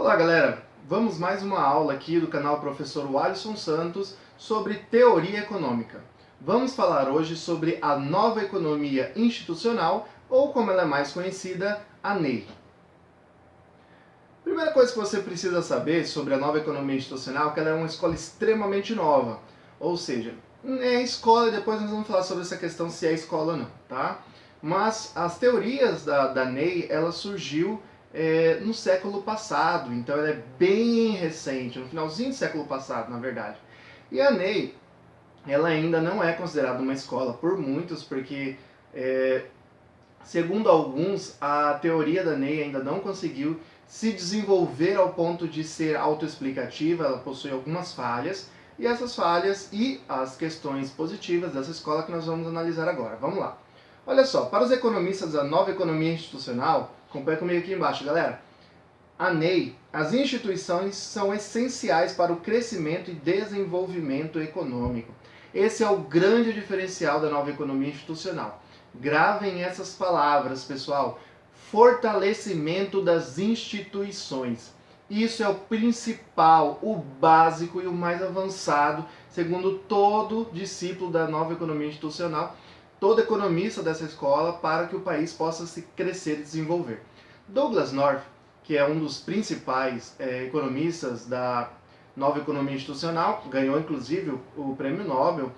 Olá galera, vamos mais uma aula aqui do canal Professor Alisson Santos sobre teoria econômica. Vamos falar hoje sobre a nova economia institucional, ou como ela é mais conhecida, a NEI. Primeira coisa que você precisa saber sobre a nova economia institucional é que ela é uma escola extremamente nova, ou seja, é escola e depois nós vamos falar sobre essa questão se é escola ou não, tá? Mas as teorias da NEI, ela surgiu no século passado, então ela é bem recente, no finalzinho do século passado, na verdade. E a NEI, ela ainda não é considerada uma escola por muitos, porque, segundo alguns, a teoria da NEI ainda não conseguiu se desenvolver ao ponto de ser autoexplicativa, ela possui algumas falhas, e essas falhas e as questões positivas dessa escola que nós vamos analisar agora. Vamos lá. Olha só, para os economistas da nova economia institucional, acompanha comigo aqui embaixo, galera. A NEI, as instituições são essenciais para o crescimento e desenvolvimento econômico. Esse é o grande diferencial da nova economia institucional. Gravem essas palavras, pessoal. Fortalecimento das instituições. Isso é o principal, o básico e o mais avançado, segundo todo discípulo da nova economia institucional, todo economista dessa escola, para que o país possa se crescer e desenvolver. Douglas North, que é um dos principais economistas da nova economia institucional, ganhou inclusive o prêmio Nobel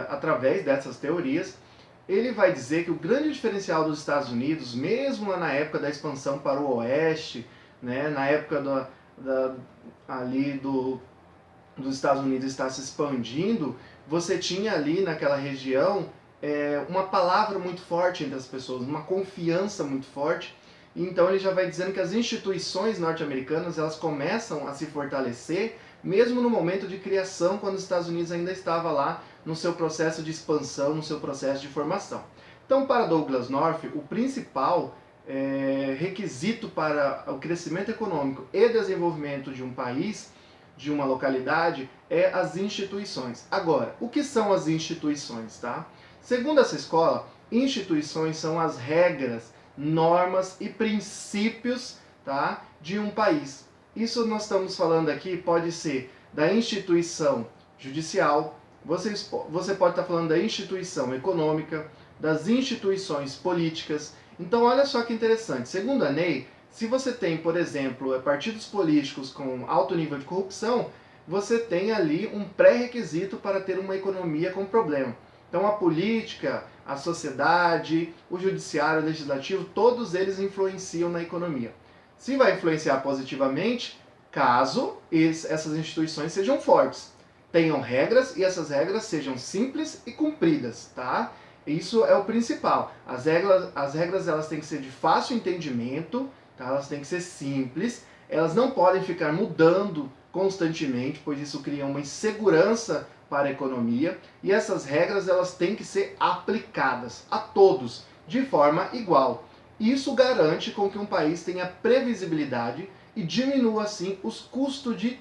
através dessas teorias. Ele vai dizer que o grande diferencial dos Estados Unidos, mesmo lá na época da expansão para o oeste, né, na época dos Estados Unidos estar se expandindo, você tinha ali naquela região uma palavra muito forte entre as pessoas, uma confiança muito forte. Então ele já vai dizendo que as instituições norte-americanas, elas começam a se fortalecer mesmo no momento de criação, quando os Estados Unidos ainda estava lá no seu processo de expansão, no seu processo de formação. Então, para Douglas North, o principal requisito para o crescimento econômico e desenvolvimento de um país, de uma localidade, é as instituições. Agora, o que são as instituições, tá? Segundo essa escola, instituições são as regras, normas e princípios, tá, de um país. Isso nós estamos falando aqui, pode ser da instituição judicial, você pode estar falando da instituição econômica, das instituições políticas. Então olha só que interessante, segundo a NEI, se você tem, por exemplo, partidos políticos com alto nível de corrupção, você tem ali um pré-requisito para ter uma economia com problema. Então a política, a sociedade, o judiciário, o legislativo, todos eles influenciam na economia. Se vai influenciar positivamente, caso essas instituições sejam fortes, tenham regras e essas regras sejam simples e cumpridas, tá? Isso é o principal. As regras elas têm que ser de fácil entendimento, tá? Elas têm que ser simples, elas não podem ficar mudando constantemente, pois isso cria uma insegurança para a economia, e essas regras elas têm que ser aplicadas a todos de forma igual. Isso garante com que um país tenha previsibilidade e diminua assim os custos de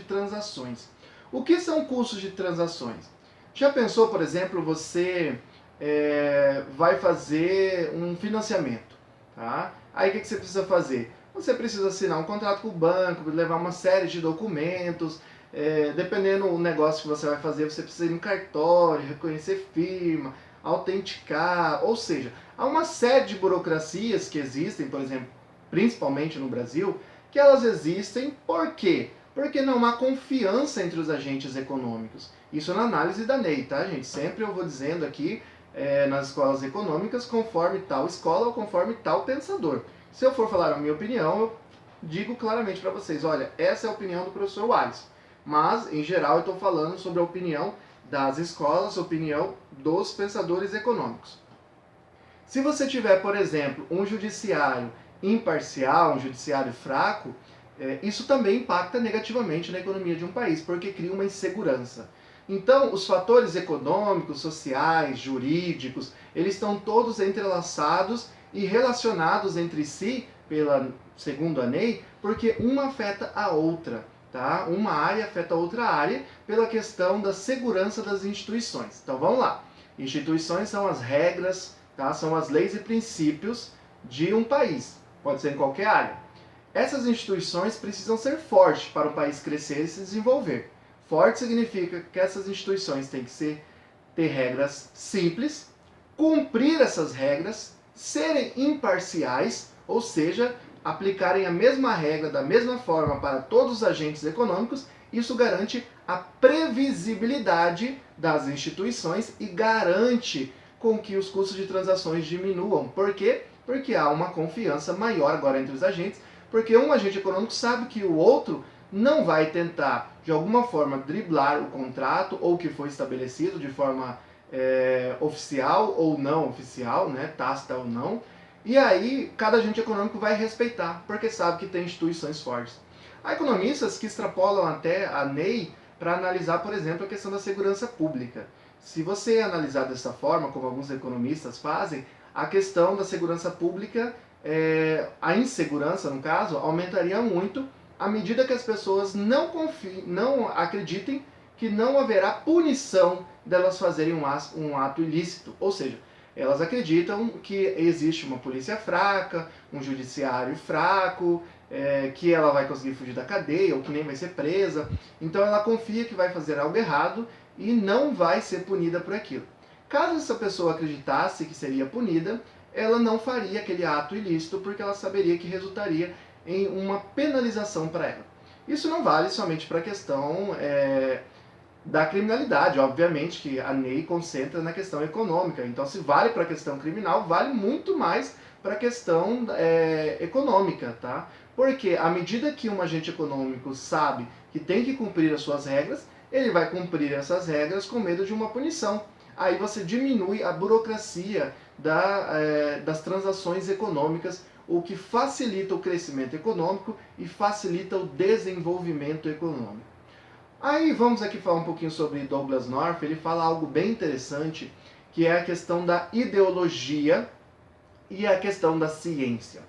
transações. O que são custos de transações? Já pensou, por exemplo, você vai fazer um financiamento, tá? Aí o que você precisa fazer? Você precisa assinar um contrato com o banco, levar uma série de documentos. Dependendo do negócio que você vai fazer, você precisa ir no cartório, reconhecer firma, autenticar, ou seja, há uma série de burocracias que existem, por exemplo, principalmente no Brasil, que elas existem por quê? Porque não há confiança entre os agentes econômicos. Isso na análise da NEI, tá, gente? Sempre eu vou dizendo aqui, nas escolas econômicas, conforme tal escola ou conforme tal pensador. Se eu for falar a minha opinião, eu digo claramente para vocês, olha, essa é a opinião do professor Wallace. Mas, em geral, eu estou falando sobre a opinião das escolas, a opinião dos pensadores econômicos. Se você tiver, por exemplo, um judiciário imparcial, um judiciário fraco, isso também impacta negativamente na economia de um país, porque cria uma insegurança. Então, os fatores econômicos, sociais, jurídicos, eles estão todos entrelaçados e relacionados entre si, segundo a NEI, porque uma afeta a outra. Tá? Uma área afeta a outra área pela questão da segurança das instituições. Então vamos lá. Instituições são as regras, tá? São as leis e princípios de um país. Pode ser em qualquer área. Essas instituições precisam ser fortes para o país crescer e se desenvolver. Forte significa que essas instituições têm que ter regras simples, cumprir essas regras, serem imparciais, ou seja, aplicarem a mesma regra da mesma forma para todos os agentes econômicos. Isso garante a previsibilidade das instituições e garante com que os custos de transações diminuam. Por quê? Porque há uma confiança maior agora entre os agentes, porque um agente econômico sabe que o outro não vai tentar, de alguma forma, driblar o contrato ou o que foi estabelecido de forma oficial ou não oficial, né, tácita ou não. E aí, cada agente econômico vai respeitar, porque sabe que tem instituições fortes. Há economistas que extrapolam até a lei para analisar, por exemplo, a questão da segurança pública. Se você analisar dessa forma, como alguns economistas fazem, a questão da segurança pública, a insegurança, no caso, aumentaria muito à medida que as pessoas não acreditem que não haverá punição delas fazerem um ato ilícito. Ou seja, elas acreditam que existe uma polícia fraca, um judiciário fraco, que ela vai conseguir fugir da cadeia ou que nem vai ser presa. Então ela confia que vai fazer algo errado e não vai ser punida por aquilo. Caso essa pessoa acreditasse que seria punida, ela não faria aquele ato ilícito porque ela saberia que resultaria em uma penalização para ela. Isso não vale somente para a questão da criminalidade, obviamente que a lei concentra na questão econômica, então se vale para a questão criminal, vale muito mais para a questão econômica, tá? Porque à medida que um agente econômico sabe que tem que cumprir as suas regras, ele vai cumprir essas regras com medo de uma punição. Aí você diminui a burocracia das transações econômicas, o que facilita o crescimento econômico e facilita o desenvolvimento econômico. Aí vamos aqui falar um pouquinho sobre Douglass North. Ele fala algo bem interessante, que é a questão da ideologia e a questão da ciência.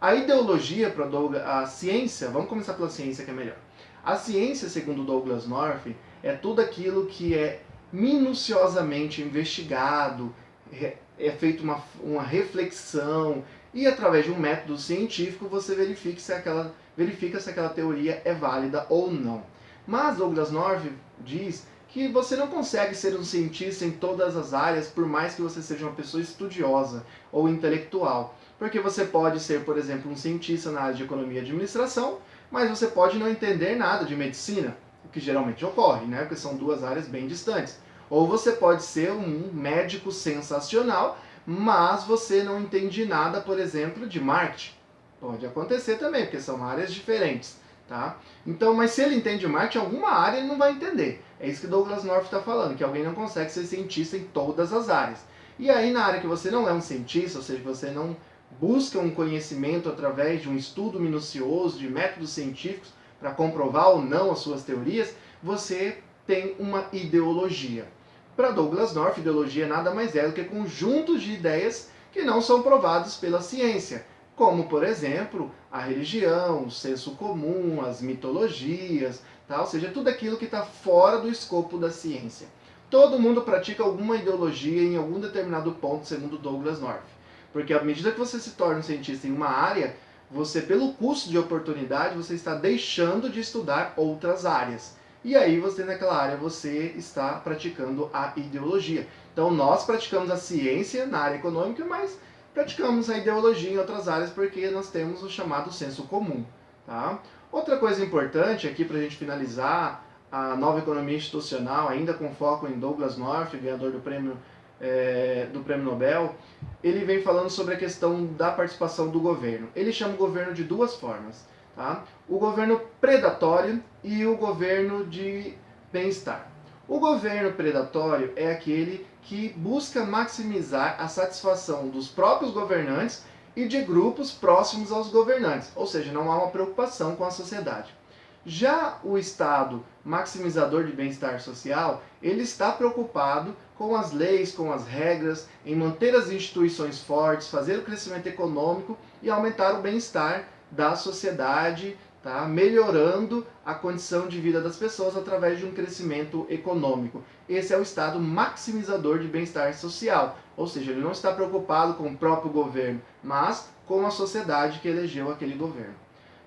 A ideologia para a ciência, vamos começar pela ciência que é melhor. A ciência, segundo Douglass North, é tudo aquilo que é minuciosamente investigado, é feita uma reflexão e através de um método científico você verifica se aquela teoria é válida ou não. Mas Douglass North diz que você não consegue ser um cientista em todas as áreas por mais que você seja uma pessoa estudiosa ou intelectual. Porque você pode ser, por exemplo, um cientista na área de economia e administração, mas você pode não entender nada de medicina, o que geralmente ocorre, né? Porque são duas áreas bem distantes. Ou você pode ser um médico sensacional, mas você não entende nada, por exemplo, de marketing. Pode acontecer também, porque são áreas diferentes. Tá? Então, mas se ele entende marketing, alguma área ele não vai entender. É isso que Douglass North está falando, que alguém não consegue ser cientista em todas as áreas. E aí na área que você não é um cientista, ou seja, você não busca um conhecimento através de um estudo minucioso, de métodos científicos, para comprovar ou não as suas teorias, você tem uma ideologia. Para Douglass North, ideologia nada mais é do que conjuntos de ideias que não são provadas pela ciência, como, por exemplo, a religião, o senso comum, as mitologias, tá? Ou seja, tudo aquilo que está fora do escopo da ciência. Todo mundo pratica alguma ideologia em algum determinado ponto, segundo Douglass North. Porque à medida que você se torna um cientista em uma área, você, pelo custo de oportunidade, você está deixando de estudar outras áreas. E aí, você naquela área, você está praticando a ideologia. Então, nós praticamos a ciência na área econômica, mas praticamos a ideologia em outras áreas porque nós temos o chamado senso comum. Tá? Outra coisa importante aqui para a gente finalizar, a nova economia institucional, ainda com foco em Douglass North, ganhador do prêmio Nobel, ele vem falando sobre a questão da participação do governo. Ele chama o governo de duas formas. Tá? O governo predatório e o governo de bem-estar. O governo predatório é aquele que busca maximizar a satisfação dos próprios governantes e de grupos próximos aos governantes, ou seja, não há uma preocupação com a sociedade. Já o Estado maximizador de bem-estar social, ele está preocupado com as leis, com as regras, em manter as instituições fortes, fazer o crescimento econômico e aumentar o bem-estar da sociedade, tá? Melhorando a condição de vida das pessoas através de um crescimento econômico. Esse é o Estado maximizador de bem-estar social, ou seja, ele não está preocupado com o próprio governo, mas com a sociedade que elegeu aquele governo.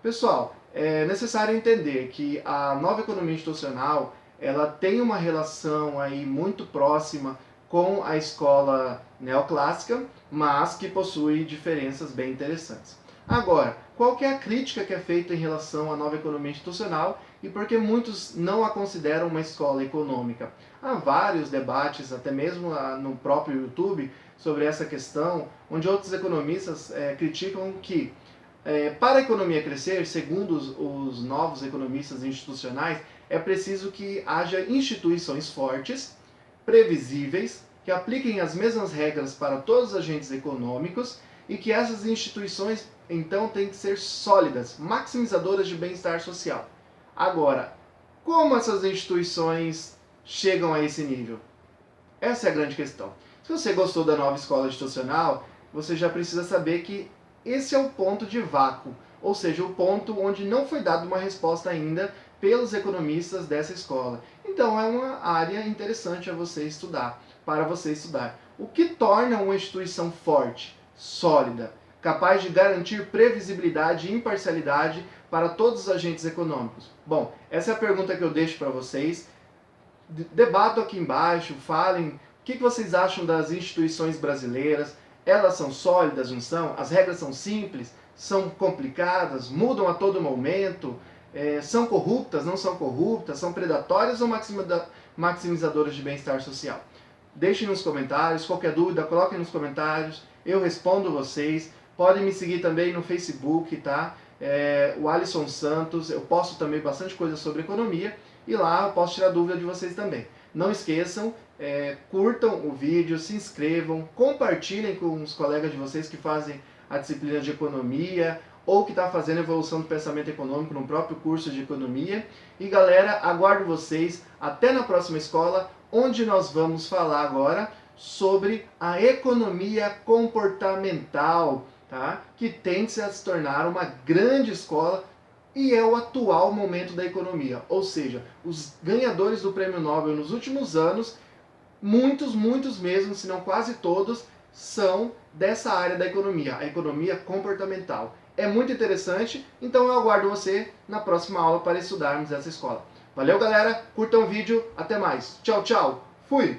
Pessoal, é necessário entender que a nova economia institucional ela tem uma relação aí muito próxima com a escola neoclássica, mas que possui diferenças bem interessantes. Agora, qual que é a crítica que é feita em relação à nova economia institucional e por que muitos não a consideram uma escola econômica? Há vários debates, até mesmo no próprio YouTube, sobre essa questão, onde outros economistas criticam que para a economia crescer, segundo os novos economistas institucionais, é preciso que haja instituições fortes, previsíveis, que apliquem as mesmas regras para todos os agentes econômicos e que essas instituições, então, têm que ser sólidas, maximizadoras de bem-estar social. Agora, como essas instituições chegam a esse nível? Essa é a grande questão. Se você gostou da nova escola institucional, você já precisa saber que esse é o ponto de vácuo, ou seja, o ponto onde não foi dada uma resposta ainda pelos economistas dessa escola. Então é uma área interessante a você estudar, para você estudar. O que torna uma instituição forte, sólida, capaz de garantir previsibilidade e imparcialidade para todos os agentes econômicos? Bom, essa é a pergunta que eu deixo para vocês. Debatam aqui embaixo, falem o que vocês acham das instituições brasileiras. Elas são sólidas, não são? As regras são simples? São complicadas? Mudam a todo momento? São corruptas? Não são corruptas? São predatórias ou maximizadoras de bem-estar social? Deixem nos comentários. Qualquer dúvida, coloquem nos comentários. Eu respondo vocês. Podem me seguir também no Facebook, tá? O Alisson Santos. Eu posto também bastante coisa sobre economia. E lá eu posso tirar dúvida de vocês também. Não esqueçam, curtam o vídeo, se inscrevam, compartilhem com os colegas de vocês que fazem a disciplina de economia ou que está fazendo evolução do pensamento econômico no próprio curso de economia. E galera, aguardo vocês até na próxima escola, onde nós vamos falar agora sobre a economia comportamental, tá? Que tende a se tornar uma grande escola e é o atual momento da economia. Ou seja, os ganhadores do Prêmio Nobel nos últimos anos, muitos mesmo, se não quase todos, são dessa área da economia, a economia comportamental. É muito interessante, então eu aguardo você na próxima aula para estudarmos essa escola. Valeu galera, curtam o vídeo, até mais. Tchau, tchau, fui!